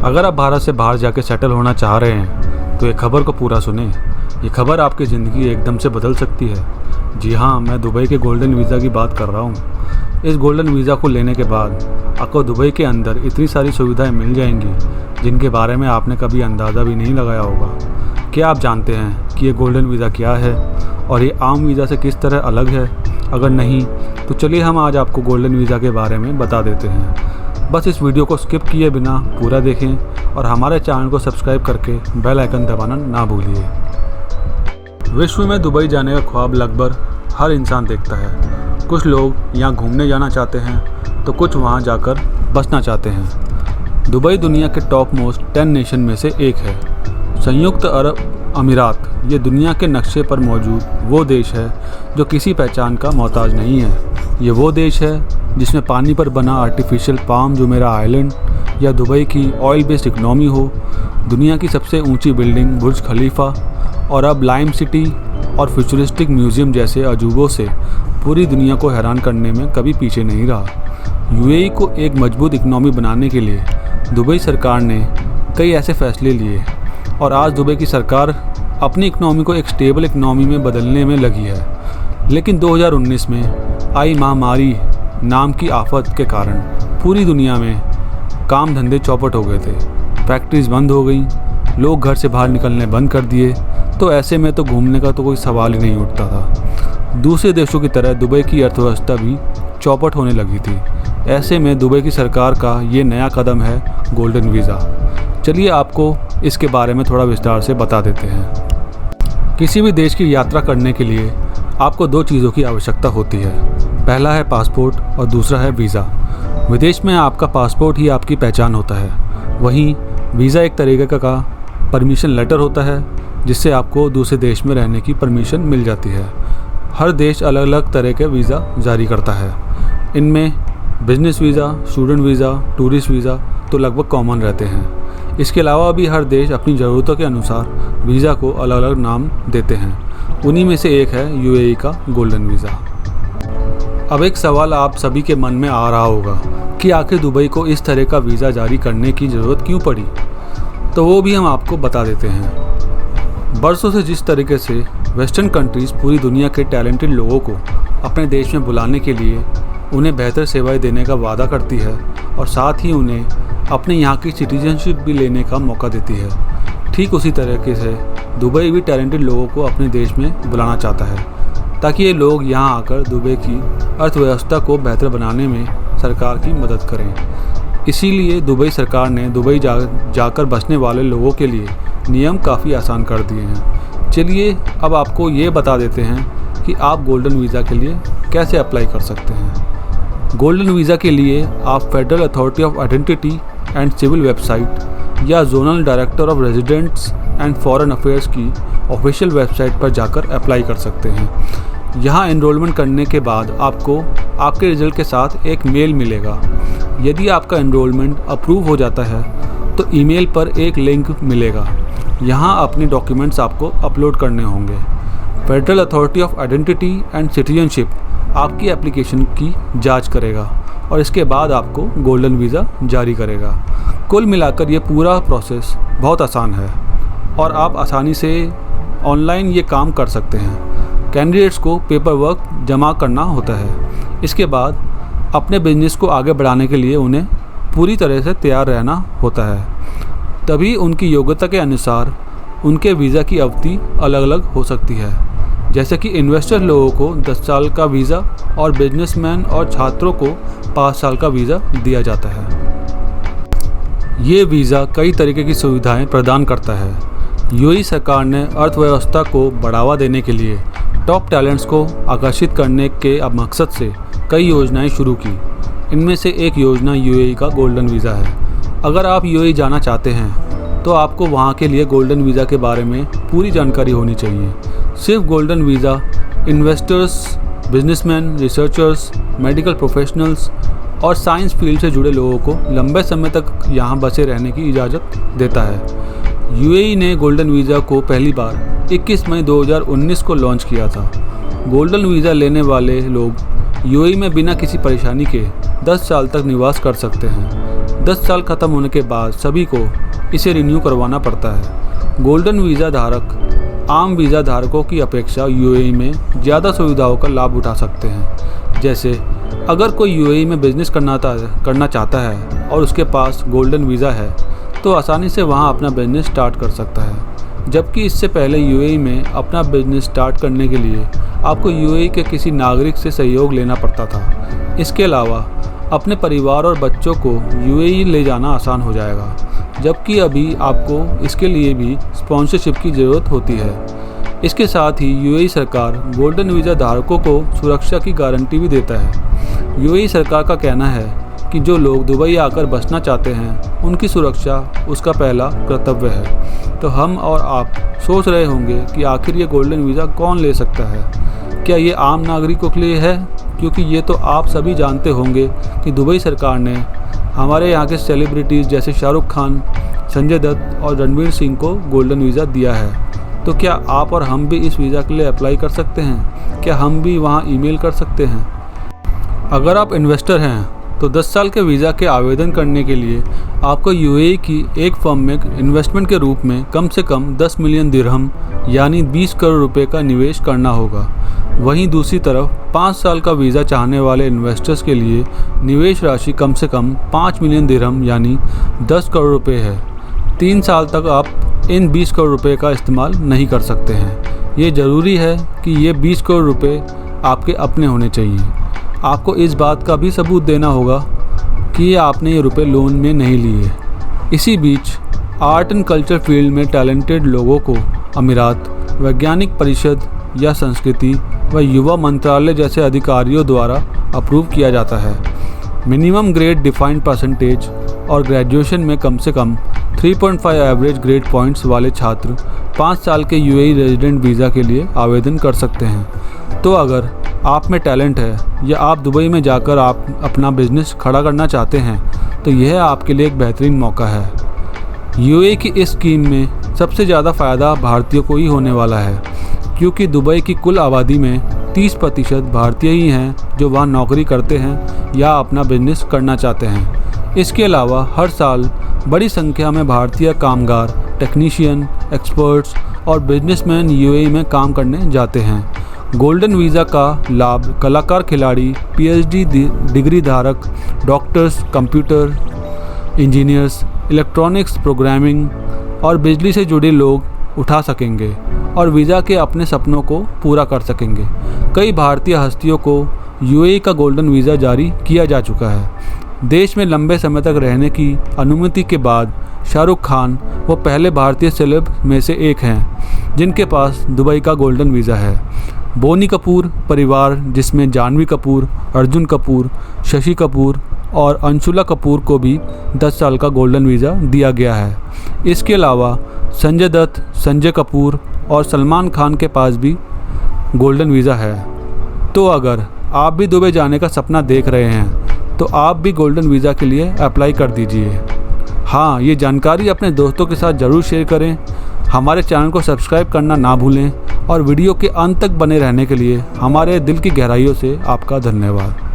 अगर आप भारत से बाहर जाके सेटल होना चाह रहे हैं तो ये खबर को पूरा सुने। ये खबर आपकी ज़िंदगी एकदम से बदल सकती है। जी हाँ, मैं दुबई के गोल्डन वीज़ा की बात कर रहा हूँ। इस गोल्डन वीज़ा को लेने के बाद आपको दुबई के अंदर इतनी सारी सुविधाएं मिल जाएंगी जिनके बारे में आपने कभी अंदाज़ा भी नहीं लगाया होगा। क्या आप जानते हैं कि ये गोल्डन वीज़ा क्या है और ये आम वीज़ा से किस तरह अलग है? अगर नहीं तो चलिए हम आज आपको गोल्डन वीज़ा के बारे में बता देते हैं। बस इस वीडियो को स्किप किए बिना पूरा देखें और हमारे चैनल को सब्सक्राइब करके बेल आइकन दबाना ना भूलिए। विश्व में दुबई जाने का ख्वाब लगभग हर इंसान देखता है। कुछ लोग यहाँ घूमने जाना चाहते हैं तो कुछ वहाँ जाकर बसना चाहते हैं। दुबई दुनिया के टॉप मोस्ट 10 नेशन में से एक है। संयुक्त अरब अमीरात ये दुनिया के नक्शे पर मौजूद वो देश है जो किसी पहचान का मोहताज नहीं है। ये वो देश है जिसमें पानी पर बना आर्टिफिशियल पाम जुमेरा आइलैंड या दुबई की ऑयल बेस्ड इकनॉमी हो, दुनिया की सबसे ऊंची बिल्डिंग बुर्ज खलीफा और अब लाइम सिटी और फ्यूचरिस्टिक म्यूज़ियम जैसे अजूबों से पूरी दुनिया को हैरान करने में कभी पीछे नहीं रहा। यूएई को एक मजबूत इकनॉमी बनाने के लिए दुबई सरकार ने कई ऐसे फैसले लिए और आज दुबई की सरकार अपनी इकनॉमी को एक स्टेबल इकनॉमी में बदलने में लगी है। लेकिन 2019 में आई महामारी नाम की आफत के कारण पूरी दुनिया में काम धंधे चौपट हो गए थे। फैक्ट्रीज बंद हो गई, लोग घर से बाहर निकलने बंद कर दिए, तो ऐसे में तो घूमने का तो कोई सवाल ही नहीं उठता था। दूसरे देशों की तरह दुबई की अर्थव्यवस्था भी चौपट होने लगी थी। ऐसे में दुबई की सरकार का ये नया कदम है गोल्डन वीज़ा। चलिए आपको इसके बारे में थोड़ा विस्तार से बता देते हैं। किसी भी देश की यात्रा करने के लिए आपको 2 चीज़ों की आवश्यकता होती है। पहला है पासपोर्ट और दूसरा है वीज़ा। विदेश में आपका पासपोर्ट ही आपकी पहचान होता है। वहीं वीज़ा एक तरीके का परमिशन लेटर होता है जिससे आपको दूसरे देश में रहने की परमिशन मिल जाती है। हर देश अलग अलग तरह के वीज़ा जारी करता है। इनमें business visa, student visa, tourist visa तो लगभग कॉमन रहते हैं। इसके अलावा भी हर देश अपनी ज़रूरतों के अनुसार वीज़ा को अलग अलग नाम देते हैं। उन्हीं में से एक है यूएई का गोल्डन वीज़ा। अब एक सवाल आप सभी के मन में आ रहा होगा कि आखिर दुबई को इस तरह का वीज़ा जारी करने की ज़रूरत क्यों पड़ी? तो वो भी हम आपको बता देते हैं। बरसों से जिस तरीके से वेस्टर्न कंट्रीज़ पूरी दुनिया के टैलेंटेड लोगों को अपने देश में बुलाने के लिए उन्हें बेहतर सेवाएं देने का वादा करती है और साथ ही उन्हें अपने यहाँ की सिटीजनशिप भी लेने का मौका देती है, ठीक उसी तरीके से दुबई भी टैलेंटेड लोगों को अपने देश में बुलाना चाहता है ताकि ये लोग यहाँ आकर दुबई की अर्थव्यवस्था को बेहतर बनाने में सरकार की मदद करें। इसीलिए दुबई सरकार ने दुबई जाकर बसने वाले लोगों के लिए नियम काफ़ी आसान कर दिए हैं। चलिए अब आपको ये बता देते हैं कि आप गोल्डन वीज़ा के लिए कैसे अप्लाई कर सकते हैं। गोल्डन वीज़ा के लिए आप federal authority of identity and civil website या zonal director of residents and foreign affairs की ऑफिशियल वेबसाइट पर जाकर अप्लाई कर सकते हैं। यहाँ एनरोलमेंट करने के बाद आपको आपके रिजल्ट के साथ एक मेल मिलेगा। यदि आपका एनरोलमेंट अप्रूव हो जाता है तो ईमेल पर एक लिंक मिलेगा। यहाँ अपने डॉक्यूमेंट्स आपको अपलोड करने होंगे। Federal authority of identity and citizenship आपकी एप्लीकेशन की जांच करेगा और इसके बाद आपको गोल्डन वीज़ा जारी करेगा। कुल मिलाकर ये पूरा प्रोसेस बहुत आसान है और आप आसानी से ऑनलाइन ये काम कर सकते हैं। कैंडिडेट्स को पेपर वर्क जमा करना होता है। इसके बाद अपने बिजनेस को आगे बढ़ाने के लिए उन्हें पूरी तरह से तैयार रहना होता है। तभी उनकी योग्यता के अनुसार उनके वीज़ा की अवधि अलग अलग हो सकती है। जैसे कि इन्वेस्टर लोगों को 10 साल का वीज़ा और बिजनेसमैन और छात्रों को 5 साल का वीज़ा दिया जाता है। ये वीज़ा कई तरीके की सुविधाएं प्रदान करता है। यूएई सरकार ने अर्थव्यवस्था को बढ़ावा देने के लिए टॉप टैलेंट्स को आकर्षित करने के मकसद से कई योजनाएं शुरू की। इनमें से एक योजना यूएई का गोल्डन वीज़ा है। अगर आप यूएई जाना चाहते हैं तो आपको वहां के लिए गोल्डन वीज़ा के बारे में पूरी जानकारी होनी चाहिए। सिर्फ golden visa investors, businessman, researchers, medical professionals और साइंस फील्ड से जुड़े लोगों को लंबे समय तक यहाँ बसे रहने की इजाज़त देता है। यूएई ने गोल्डन वीज़ा को पहली बार 21 मई 2019 को लॉन्च किया था। गोल्डन वीज़ा लेने वाले लोग यूएई में बिना किसी परेशानी के 10 साल तक निवास कर सकते हैं। 10 साल ख़त्म होने के बाद सभी को इसे रिन्यू करवाना पड़ता है। गोल्डन वीज़ा धारक आम वीज़ा धारकों की अपेक्षा यूएई में ज़्यादा सुविधाओं का लाभ उठा सकते हैं। जैसे अगर कोई यूएई में बिज़नेस करना चाहता है और उसके पास गोल्डन वीज़ा है तो आसानी से वहाँ अपना बिज़नेस स्टार्ट कर सकता है, जबकि इससे पहले यूएई में अपना बिज़नेस स्टार्ट करने के लिए आपको यूएई के किसी नागरिक से सहयोग लेना पड़ता था। इसके अलावा अपने परिवार और बच्चों को यूएई ले जाना आसान हो जाएगा, जबकि अभी आपको इसके लिए भी स्पॉन्सरशिप की ज़रूरत होती है। इसके साथ ही यूएई सरकार गोल्डन वीज़ा धारकों को सुरक्षा की गारंटी भी देता है। यूएई सरकार का कहना है कि जो लोग दुबई आकर बसना चाहते हैं उनकी सुरक्षा उसका पहला कर्तव्य है। तो हम और आप सोच रहे होंगे कि आखिर ये गोल्डन वीज़ा कौन ले सकता है? क्या ये आम नागरिकों के लिए है? क्योंकि ये तो आप सभी जानते होंगे कि दुबई सरकार ने हमारे यहाँ के सेलिब्रिटीज़ जैसे शाहरुख खान, संजय दत्त और रणवीर सिंह को गोल्डन वीज़ा दिया है। तो क्या आप और हम भी इस वीज़ा के लिए अप्लाई कर सकते हैं? क्या हम भी वहाँ ईमेल कर सकते हैं? अगर आप इन्वेस्टर हैं तो 10 साल के वीज़ा के आवेदन करने के लिए आपको यूएई की एक फर्म में इन्वेस्टमेंट के रूप में कम से कम 10 मिलियन दिरहम यानी 20 करोड़ रुपए का निवेश करना होगा। वहीं दूसरी तरफ 5 साल का वीज़ा चाहने वाले इन्वेस्टर्स के लिए निवेश राशि कम से कम 5 मिलियन दिरहम यानी 10 करोड़ रुपए है। 3 साल तक आप इन 20 करोड़ रुपए का इस्तेमाल नहीं कर सकते हैं। ये ज़रूरी है कि ये 20 करोड़ रुपए आपके अपने होने चाहिए। आपको इस बात का भी सबूत देना होगा कि आपने ये रुपए लोन में नहीं लिए। इसी बीच आर्ट एंड कल्चर फील्ड में टैलेंटेड लोगों को अमीरात, वैज्ञानिक परिषद या संस्कृति व युवा मंत्रालय जैसे अधिकारियों द्वारा अप्रूव किया जाता है। मिनिमम ग्रेड डिफाइंड परसेंटेज और ग्रेजुएशन में कम से कम 3.5 एवरेज ग्रेड पॉइंट्स वाले छात्र 5 साल के यूएई रेजिडेंट वीज़ा के लिए आवेदन कर सकते हैं। तो अगर आप में टैलेंट है या आप दुबई में जाकर आप अपना बिजनेस खड़ा करना चाहते हैं तो यह आपके लिए एक बेहतरीन मौका है। यूएई की इस स्कीम में सबसे ज़्यादा फ़ायदा भारतीयों को ही होने वाला है, क्योंकि दुबई की कुल आबादी में 30% भारतीय ही हैं जो वहाँ नौकरी करते हैं या अपना बिजनेस करना चाहते हैं। इसके अलावा हर साल बड़ी संख्या में भारतीय कामगार, टेक्नीशियन, एक्सपर्ट्स और बिजनेसमैन यूएई में काम करने जाते हैं। गोल्डन वीज़ा का लाभ कलाकार, खिलाड़ी, पीएचडी डिग्री धारक, doctors, computer engineers, electronics, programming और बिजली से जुड़े लोग उठा सकेंगे और वीज़ा के अपने सपनों को पूरा कर सकेंगे। कई भारतीय हस्तियों को यूएई का गोल्डन वीज़ा जारी किया जा चुका है। देश में लंबे समय तक रहने की अनुमति के बाद शाहरुख खान वो पहले भारतीय सेलेब में से एक हैं जिनके पास दुबई का गोल्डन वीज़ा है। बोनी कपूर परिवार, जिसमें जानवी कपूर, अर्जुन कपूर, शशि कपूर और अंशुला कपूर को भी 10 साल का गोल्डन वीज़ा दिया गया है। इसके अलावा संजय दत्त, संजय कपूर और सलमान खान के पास भी गोल्डन वीज़ा है। तो अगर आप भी दुबई जाने का सपना देख रहे हैं तो आप भी गोल्डन वीज़ा के लिए अप्लाई कर दीजिए। हाँ, ये जानकारी अपने दोस्तों के साथ ज़रूर शेयर करें। हमारे चैनल को सब्सक्राइब करना ना भूलें और वीडियो के अंत तक बने रहने के लिए हमारे दिल की गहराइयों से आपका धन्यवाद।